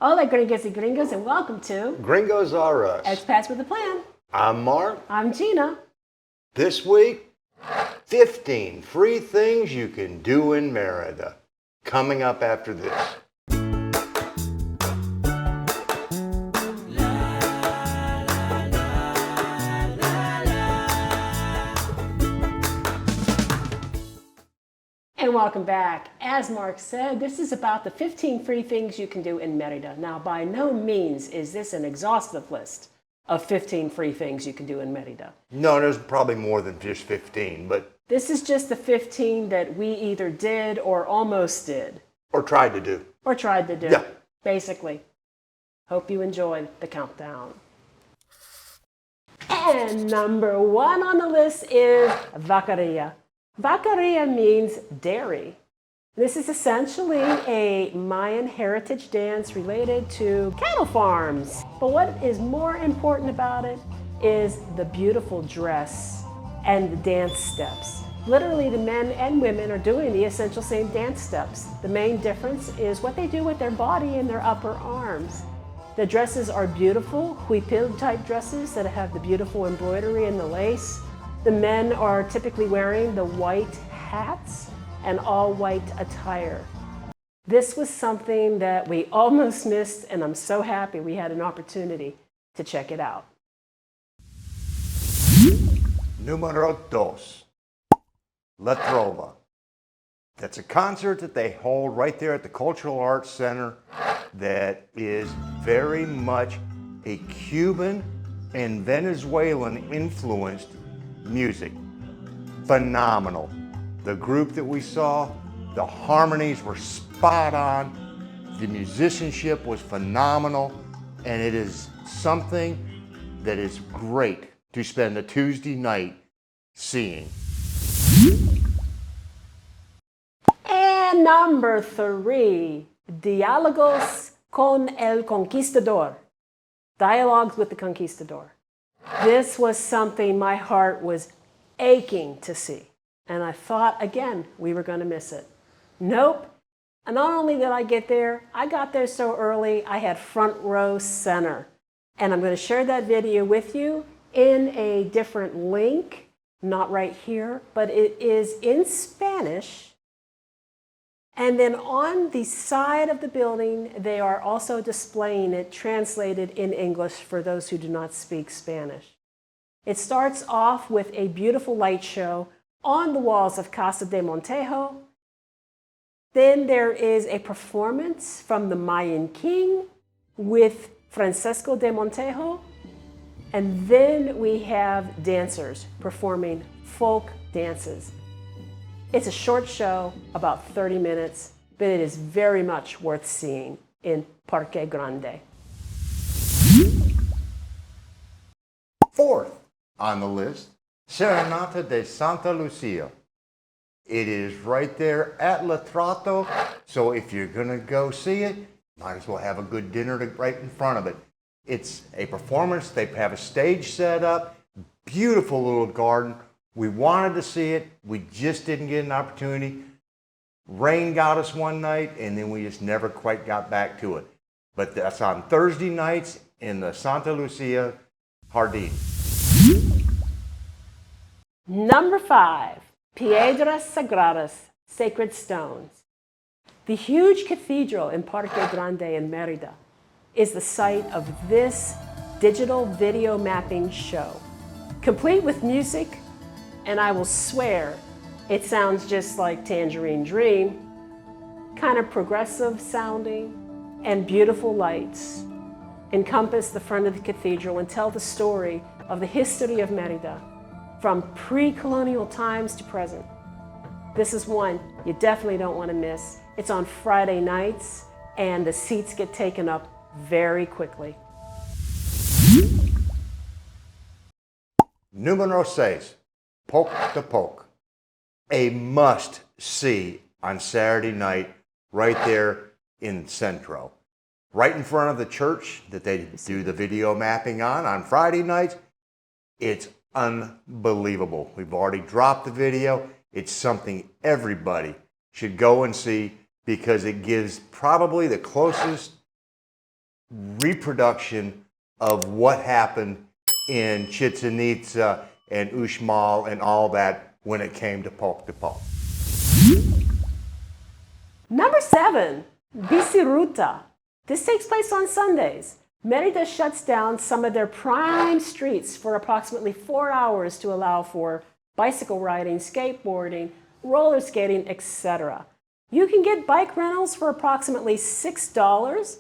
Hola, gringas and gringos, and welcome to Gringos Are Us. Expats with a Plan. I'm Mark. I'm Gina. This week, 15 free things you can do in Mérida. Coming up after this. And welcome back. As Mark said, this is about the 15 free things you can do in Mérida. Now, by no means is this an exhaustive list of 15 free things you can do in Mérida. No, there's probably more than just 15, but... This is just the 15 that we either did or almost did. Or tried to do. Or tried to do. Yeah. Basically. Hope you enjoyed the countdown. And number one on the list is Vaquería. Vaquería means dairy. This is essentially a Mayan heritage dance related to cattle farms. But what is more important about it is the beautiful dress and the dance steps. Literally, the men and women are doing the essential same dance steps. The main difference is what they do with their body and their upper arms. The dresses are beautiful, huipil type dresses that have the beautiful embroidery and the lace. The men are typically wearing the white hats and all white attire. This was something that we almost missed, and I'm so happy we had an opportunity to check it out. Numero dos. La Trova. That's a concert that they hold right there at the Cultural Arts Center that is very much a Cuban and Venezuelan influenced music. Phenomenal. The group that we saw, the harmonies were spot on, the musicianship was phenomenal, and it is something that is great to spend a Tuesday night seeing. And number three, Diálogos Con el Conquistador. Dialogues with the Conquistador. This was something my heart was aching to see. And I thought, again, we were going to miss it. Nope. And not only did I get there, I got there so early, I had front row center. And I'm going to share that video with you in a different link, not right here, but it is in Spanish. And then on the side of the building, they are also displaying it translated in English for those who do not speak Spanish. It starts off with a beautiful light show on the walls of Casa de Montejo. Then there is a performance from the Mayan king with Francisco de Montejo. And then we have dancers performing folk dances. It's a short show, about 30 minutes, but it is very much worth seeing in Parque Grande. Fourth on the list, Serenata de Santa Lucía. It is right there at La Trato, so if you're going to go see it, might as well have a good dinner right in front of it. It's a performance. They have a stage set up, beautiful little garden. We wanted to see it. We just didn't get an opportunity. Rain got us one night, and then we just never quite got back to it. But that's on Thursday nights in the Santa Lucía Jardín. Number five, Piedras Sagradas, sacred stones. The huge cathedral in Parque Grande in Mérida is the site of this digital video mapping show, complete with music. And I will swear, it sounds just like Tangerine Dream, kind of progressive sounding, and beautiful lights encompass the front of the cathedral and tell the story of the history of Mérida from pre-colonial times to present. This is one you definitely don't want to miss. It's on Friday nights, and the seats get taken up very quickly. Número seis. Pok Ta Pok, a must-see on Saturday night right there in Centro. Right in front of the church that they do the video mapping on Friday nights. It's unbelievable. We've already dropped the video. It's something everybody should go and see because it gives probably the closest reproduction of what happened in Chichen Itza and Uxmal and all that when it came to Pok Ta Pok. Number 7, Biciruta. This takes place on Sundays. Mérida shuts down some of their prime streets for approximately 4 hours to allow for bicycle riding, skateboarding, roller skating, etc. You can get bike rentals for approximately $6,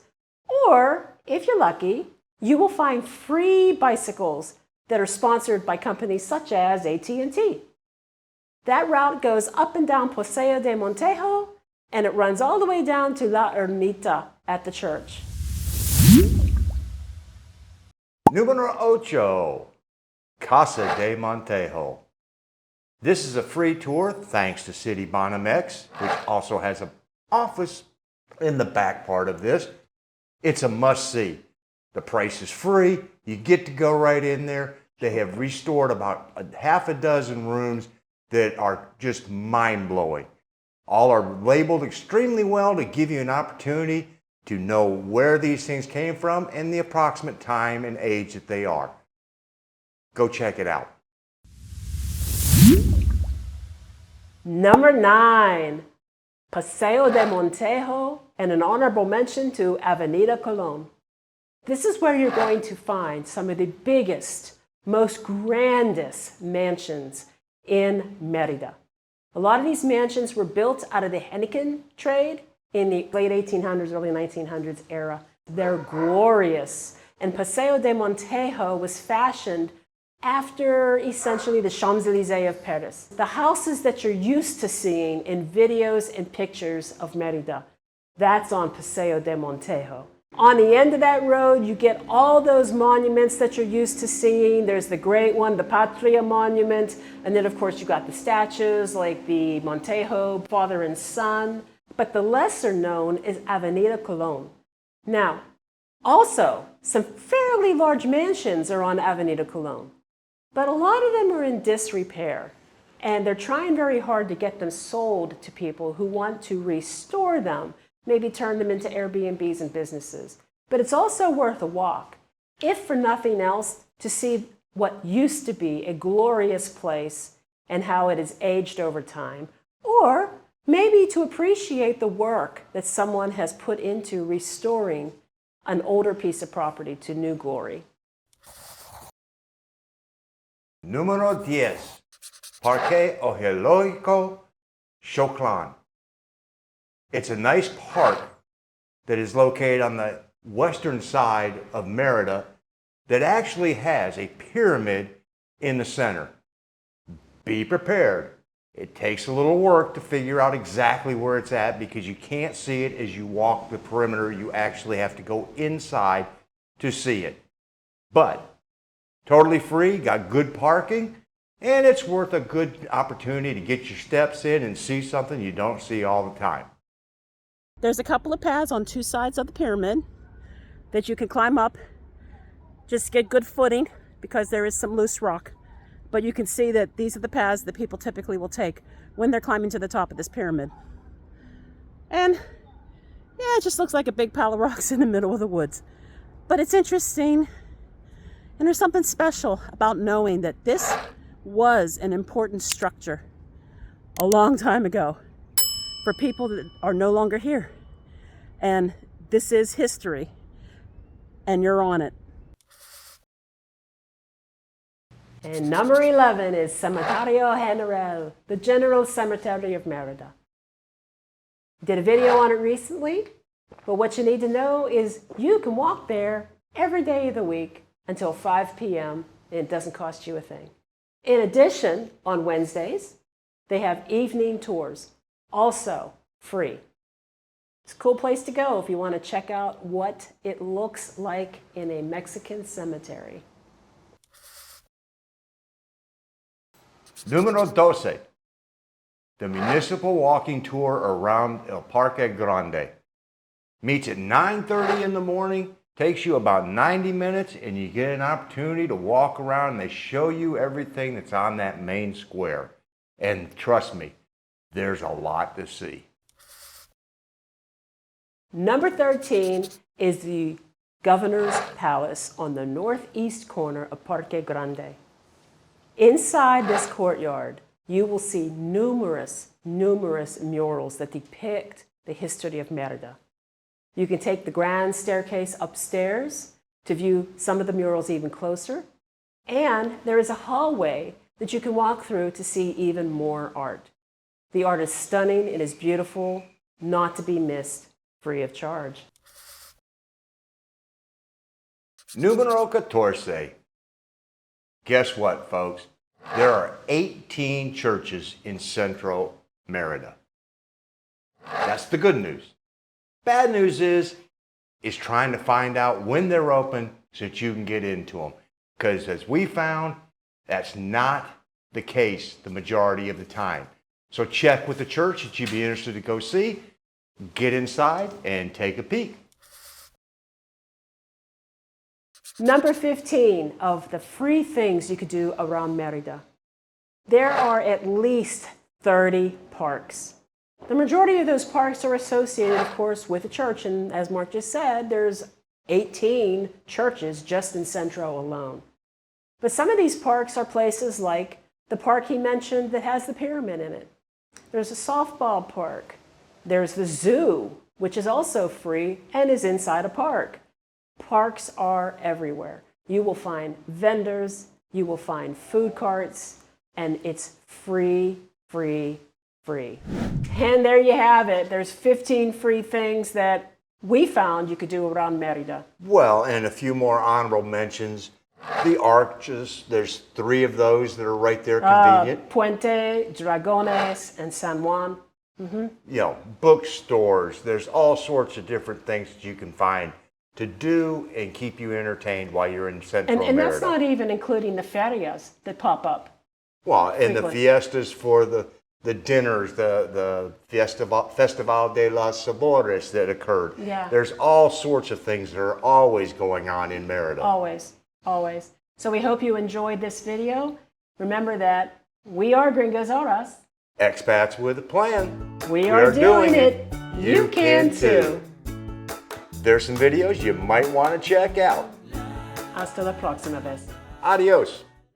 or if you're lucky, you will find free bicycles that are sponsored by companies such as AT&T. That route goes up and down Paseo de Montejo, and it runs all the way down to La Ermita at the church. Número 8, Casa de Montejo. This is a free tour thanks to City Banamex, which also has an office in the back part of this. It's a must-see. The price is free. You get to go right in there. They have restored about half a dozen rooms that are just mind-blowing. All are labeled extremely well to give you an opportunity to know where these things came from and the approximate time and age that they are. Go check it out. Number 9, Paseo de Montejo, and an honorable mention to Avenida Colón. This is where you're going to find some of the biggest, most grandest mansions in Mérida. A lot of these mansions were built out of the Henneken trade in the late 1800s, early 1900s era. They're glorious. And Paseo de Montejo was fashioned after essentially the Champs-Élysées of Paris. The houses that you're used to seeing in videos and pictures of Mérida, that's on Paseo de Montejo. On the end of that road, you get all those monuments that you're used to seeing. There's the great one, the Patria Monument, and then of course you got the statues like the Montejo, father and son. But the lesser known is Avenida Colón. Now, also, some fairly large mansions are on Avenida Colón, but a lot of them are in disrepair, and they're trying very hard to get them sold to people who want to restore them, maybe turn them into Airbnbs and businesses. But it's also worth a walk, if for nothing else, to see what used to be a glorious place and how it has aged over time, or maybe to appreciate the work that someone has put into restoring an older piece of property to new glory. Número 10, Parque Arqueológico, Xoclan. It's a nice park that is located on the western side of Mérida that actually has a pyramid in the center. Be prepared. It takes a little work to figure out exactly where it's at because you can't see it as you walk the perimeter. You actually have to go inside to see it. But totally free, got good parking, and it's worth a good opportunity to get your steps in and see something you don't see all the time. There's a couple of paths on two sides of the pyramid that you can climb up. Just get good footing because there is some loose rock. But you can see that these are the paths that people typically will take when they're climbing to the top of this pyramid. And yeah, it just looks like a big pile of rocks in the middle of the woods. But it's interesting, and there's something special about knowing that this was an important structure a long time ago for people that are no longer here. And this is history, and you're on it. And number 11 is Cementerio General, the General Cemetery of Mérida. Did a video on it recently, but what you need to know is you can walk there every day of the week until 5 p.m. and it doesn't cost you a thing. In addition, on Wednesdays, they have evening tours, also free. It's a cool place to go if you want to check out what it looks like in a Mexican cemetery. Número 12, the municipal walking tour around El Parque Grande. Meets at 9:30 in the morning, takes you about 90 minutes, and you get an opportunity to walk around and they show you everything that's on that main square. And trust me, there's a lot to see. Number 13 is the Governor's Palace on the northeast corner of Parque Grande. Inside this courtyard, you will see numerous murals that depict the history of Mérida. You can take the grand staircase upstairs to view some of the murals even closer, and there is a hallway that you can walk through to see even more art. The art is stunning, it is beautiful, not to be missed, free of charge. Numero 14. Guess what, folks? There are 18 churches in central Mérida. That's the good news. Bad news is trying to find out when they're open so that you can get into them. Because as we found, that's not the case the majority of the time. So check with the church that you'd be interested to go see, get inside, and take a peek. Number 15 of the free things you could do around Mérida. There are at least 30 parks. The majority of those parks are associated, of course, with the church, and as Mark just said, there's 18 churches just in Centro alone. But some of these parks are places like the park he mentioned that has the pyramid in it. There's a softball park. There's the zoo, which is also free and is inside a park. Parks are everywhere. You will find vendors, you will find food carts, and it's free. And there you have it. There's 15 free things that we found you could do around Mérida. Well, and a few more honorable mentions. The arches, there's 3 of those that are right there convenient. Puente, Dragones, and San Juan. You know, bookstores, there's all sorts of different things that you can find to do and keep you entertained while you're in Central Mérida. And that's not even including the ferias that pop up. Well, and the fiestas for the dinners, the Festival de los Sabores that occurred. Yeah. There's all sorts of things that are always going on in Mérida. Always. So we hope you enjoyed this video. Remember that we are Gringos Horas. Expats with a plan. We are doing it. You can too. There's some videos you might want to check out. Hasta la próxima vez. Adios.